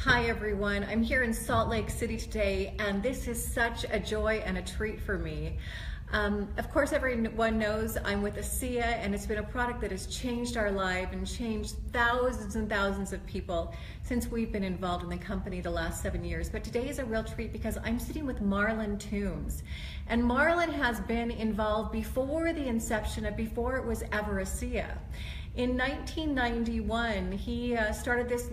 Hi everyone, I'm here in Salt Lake City today and this is such a joy and a treat for me. Of course everyone knows I'm with Asea and it's been a product that has changed our life and changed thousands and thousands of people since we've been involved in the company the last 7 years. But today is a real treat because I'm sitting with Marlin Toombs. And Marlin has been involved before the inception of before it was ever Asea. In 1991, he started this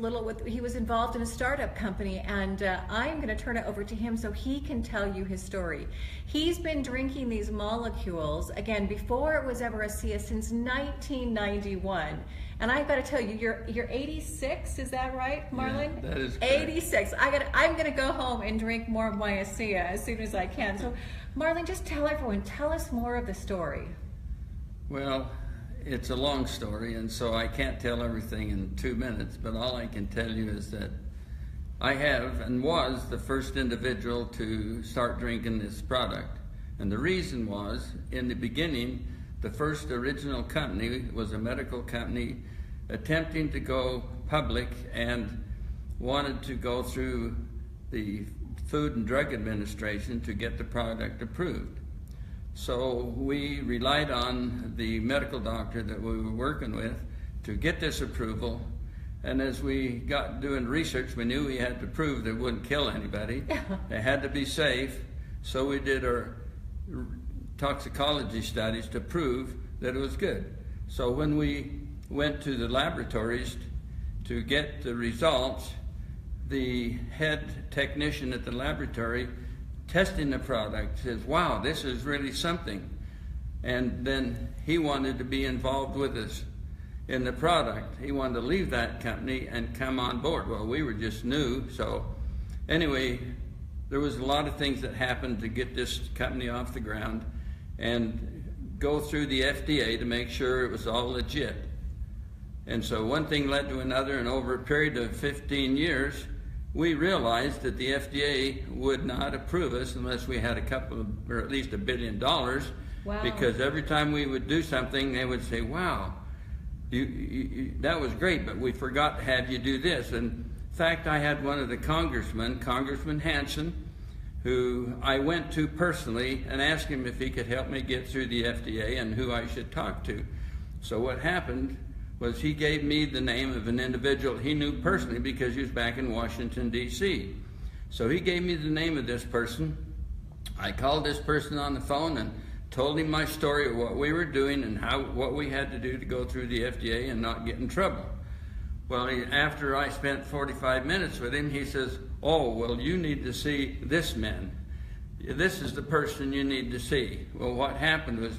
he was involved in a startup company, and I'm going to turn it over to him so he can tell you his story. He's been drinking these molecules, again, before it was ever Asea, since 1991. And I've got to tell you, you're 86, is that right, Marlin? Yeah, that is correct. 86. I'm going to go home and drink more of my Asea as soon as I can. So, Marlin, just tell us more of the story. Well, it's a long story, and so I can't tell everything in 2 minutes, but all I can tell you is that I have and was the first individual to start drinking this product. And the reason was, in the beginning, the first original company was a medical company attempting to go public and wanted to go through the Food and Drug Administration to get the product approved. So we relied on the medical doctor that we were working with to get this approval. And as we got doing research, we knew we had to prove that it wouldn't kill anybody. It had to be safe. So we did our toxicology studies to prove that it was good. So when we went to the laboratories to get the results, the head technician at the laboratory testing the product says, wow, this is really something. And then he wanted to be involved with us in the product. He wanted to leave that company and come on board. Well, we were just new, so anyway, there was a lot of things that happened to get this company off the ground and go through the FDA to make sure it was all legit. And so one thing led to another, and over a period of 15 years, we realized that the FDA would not approve us unless we had or at least $1 billion. Wow. Because every time we would do something, they would say, wow, that was great, but we forgot to have you do this. And in fact, I had one of the congressmen, Congressman Hansen, who I went to personally and asked him if he could help me get through the FDA and who I should talk to. So what happened was he gave me the name of an individual he knew personally because he was back in Washington, D.C. So he gave me the name of this person. I called this person on the phone and told him my story of what we were doing and what we had to do to go through the FDA and not get in trouble. Well, after I spent 45 minutes with him, he says, oh, well, you need to see this man. This is the person you need to see. Well, what happened was,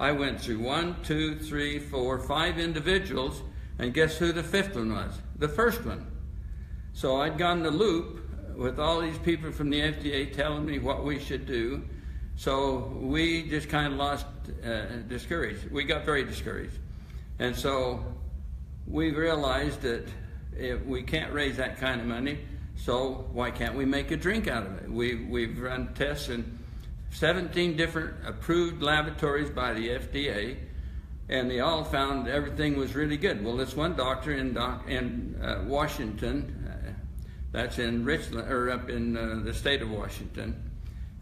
I went through 1, 2, 3, 4, 5 individuals, and guess who the 5th one was? The first one. So I'd gone the loop with all these people from the FDA telling me what we should do. So we just kind of discouraged. We got very discouraged. And so we realized that if we can't raise that kind of money, so why can't we make a drink out of it? We've run tests in 17 different approved laboratories by the FDA, and they all found everything was really good. Well, this one doctor in Washington, that's in Richland, or up in the state of Washington.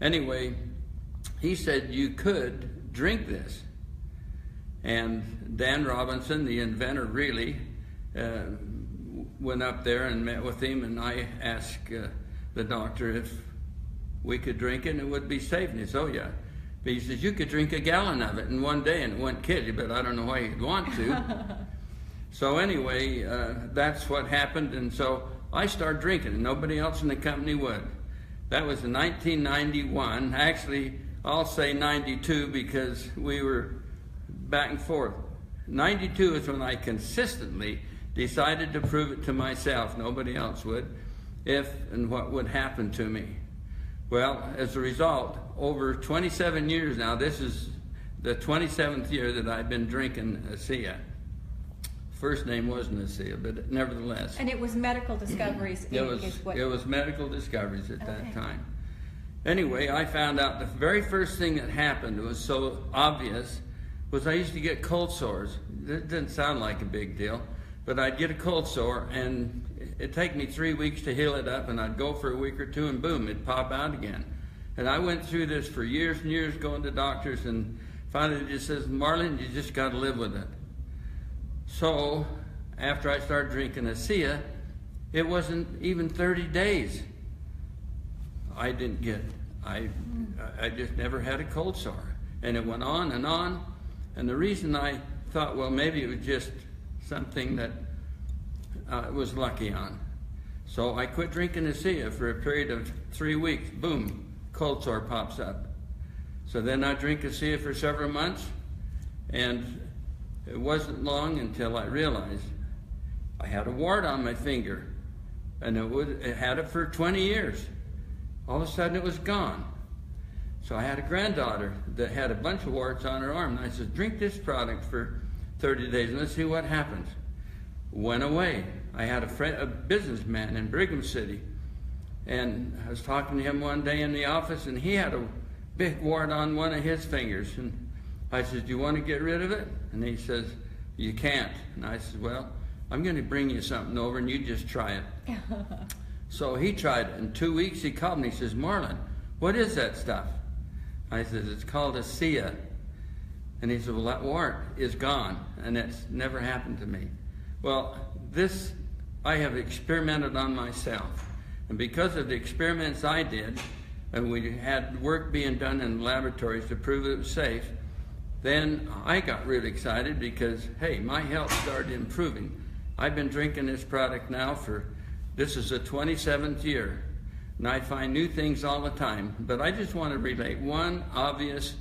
Anyway, he said you could drink this. And Dan Robinson, the inventor, really went up there and met with him, and I asked the doctor if we could drink it and it would be safe. And he said, oh yeah. But he says, you could drink a gallon of it in one day and it wouldn't kill you, but I don't know why you'd want to. So anyway, that's what happened. And so I started drinking and nobody else in the company would. That was in 1991. Actually, I'll say 92 because we were back and forth. 92 is when I consistently decided to prove it to myself, nobody else would, if and what would happen to me. Well, as a result, over 27 years now, this is the 27th year that I've been drinking Asea. First name wasn't Asea, but nevertheless. And it was Medical Discoveries Inc. It was Medical Discoveries at that time. Anyway, I found out the very first thing that happened was so obvious was I used to get cold sores. It didn't sound like a big deal, but I'd get a cold sore and it'd take me 3 weeks to heal it up, and I'd go for a week or two, and boom, it'd pop out again. And I went through this for years and years, going to doctors, and finally it just says, Marlin, you just got to live with it. So after I started drinking Asea, it wasn't even 30 days. I just never had a cold sore. And it went on and on. And the reason I thought, well, maybe it was just something that I was lucky on. So I quit drinking Asea for a period of 3 weeks. Boom, cold sore pops up. So then I drink Asea for several months, and it wasn't long until I realized I had a wart on my finger, and it had it for 20 years. All of a sudden it was gone. So I had a granddaughter that had a bunch of warts on her arm, and I said, drink this product for 30 days and let's see what happens. Went away. I had a businessman in Brigham City, and I was talking to him one day in the office, and he had a big wart on one of his fingers. And I said, do you want to get rid of it? And he says, you can't. And I said, well, I'm going to bring you something over and you just try it. So he tried it. In 2 weeks he called me. He says, Marlin, what is that stuff? I said, it's called Asea. And he said, well, that wart is gone, and it's never happened to me. Well, this I have experimented on myself. And because of the experiments I did, and we had work being done in laboratories to prove it was safe, then I got really excited because, hey, my health started improving. I've been drinking this product now this is the 27th year, and I find new things all the time. But I just want to relate one obvious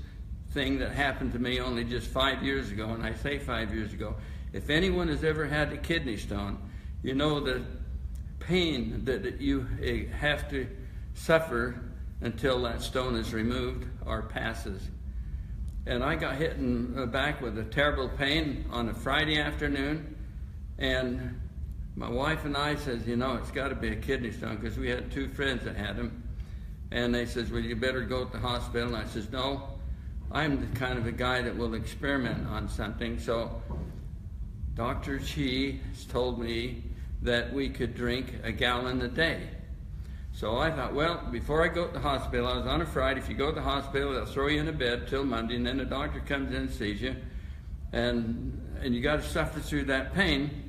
thing that happened to me only just 5 years ago, and I say 5 years ago. If anyone has ever had a kidney stone, you know the pain that you have to suffer until that stone is removed or passes. And I got hit in the back with a terrible pain on a Friday afternoon, and my wife and I says, you know, it's got to be a kidney stone, because we had 2 friends that had them. And they says, well, you better go to the hospital. And I says, no, I'm the kind of a guy that will experiment on something. So Dr. Chi has told me that we could drink a gallon a day. So I thought, well, before I go to the hospital, I was on a Friday. If you go to the hospital, they'll throw you in a bed till Monday, and then the doctor comes in and sees you. And you got to suffer through that pain.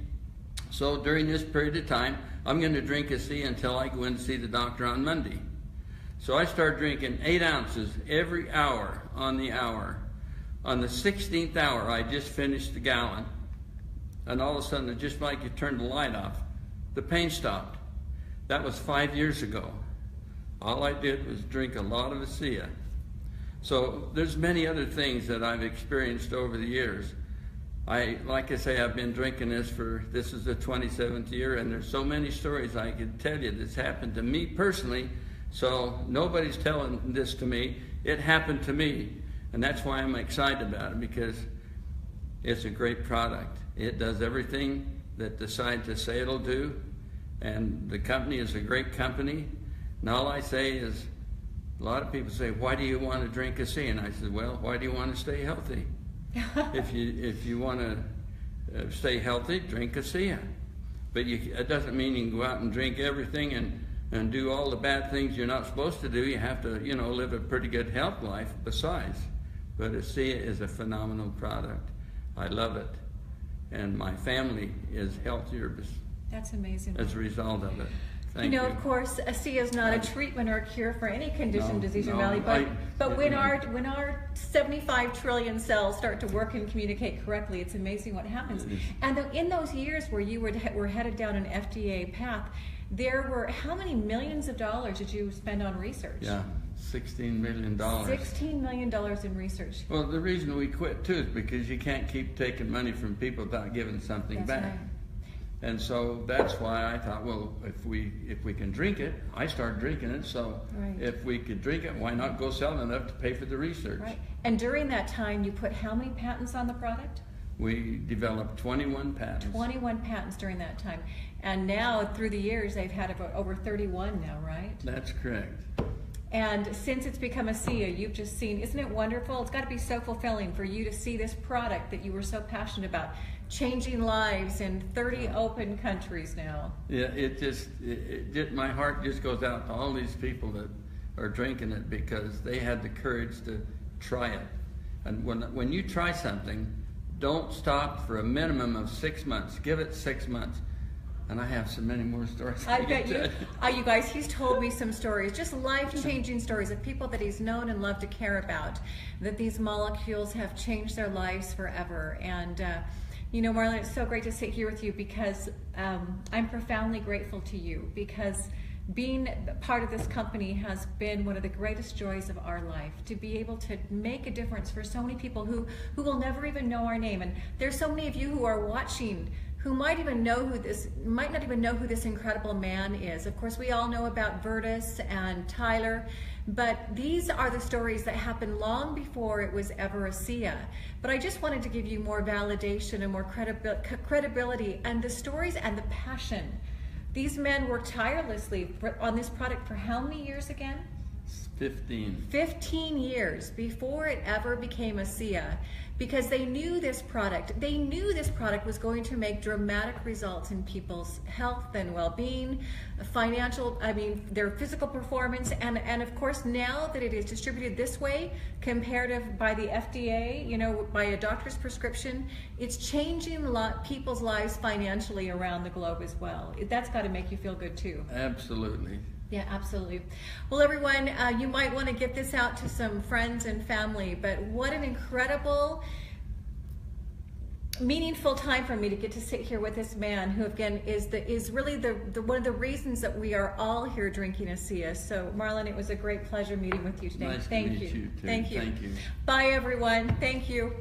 So during this period of time, I'm going to drink Asea until I go in to see the doctor on Monday. So I start drinking 8 ounces every hour on the hour. On the 16th hour, I just finished the gallon. And all of a sudden, it's just like you turned the light off. The pain stopped. That was 5 years ago. All I did was drink a lot of Asea. So there's many other things that I've experienced over the years. Like I say, I've been drinking this is the 27th year, and there's so many stories I could tell you that's happened to me personally. So nobody's telling this to me. It happened to me, and that's why I'm excited about it, because it's a great product. It does everything that the scientists say it'll do, and the company is a great company. And all I say is, a lot of people say, why do you want to drink Asea? And I said, well, why do you want to stay healthy? If you want to stay healthy, drink Asea. But it doesn't mean you can go out and drink everything and do all the bad things you're not supposed to do. You have to, you know, live a pretty good health life besides. But Asea is a phenomenal product. I love it. And my family is healthier That's amazing. as a result of it. Thank you know, you. of course, Asea is not a treatment or a cure for any condition, disease, or no, malady. But when our 75 trillion cells start to work and communicate correctly, it's amazing what happens. And in those years where you were headed down an FDA path, there were how many millions of dollars did you spend on research? Yeah, $16 million. $16 million in research. Well, the reason we quit too is because you can't keep taking money from people without giving something That's back. right. And so that's why I thought, well, if we can drink it, I started drinking it. So Right. if we could drink it, why not go sell enough to pay for the research? Right. And during that time, you put how many patents on the product? We developed 21 patents. 21 patents during that time. And now, through the years, they've had about over 31 now, right? That's correct. And since it's become Asea, you've just seen, isn't it wonderful? It's got to be so fulfilling for you to see this product that you were so passionate about changing lives in 30 open countries now. Yeah, my heart just goes out to all these people that are drinking it because they had the courage to try it. And when you try something, don't stop for a minimum of 6 months. Give it 6 months. And I have so many more stories. I bet you. You guys, he's told me some stories, just life-changing stories of people that he's known and loved to care about, that these molecules have changed their lives forever. And you know, Marlin, it's so great to sit here with you because I'm profoundly grateful to you, because being part of this company has been one of the greatest joys of our life, to be able to make a difference for so many people who will never even know our name. And there's so many of you who are watching who might not even know who this incredible man is. Of course, we all know about Verdis and Tyler, but these are the stories that happened long before it was ever Asea. But I just wanted to give you more validation and more credibility, and the stories and the passion. These men worked tirelessly on this product for how many years again? 15. 15 years before it ever became Asea, because they knew this product was going to make dramatic results in people's health and well-being, their physical performance, and of course, now that it is distributed this way, comparative by the FDA, you know, by a doctor's prescription, it's changing people's lives financially around the globe as well. That's got to make you feel good too. Absolutely. Yeah, absolutely. Well, everyone, you might want to get this out to some friends and family, but what an incredible, meaningful time for me to get to sit here with this man who, again, is really the one of the reasons that we are all here drinking Asea. So, Marlin, it was a great pleasure meeting with you today. Nice Thank to meet you too. Thank you. Thank you. Bye, everyone. Thank you.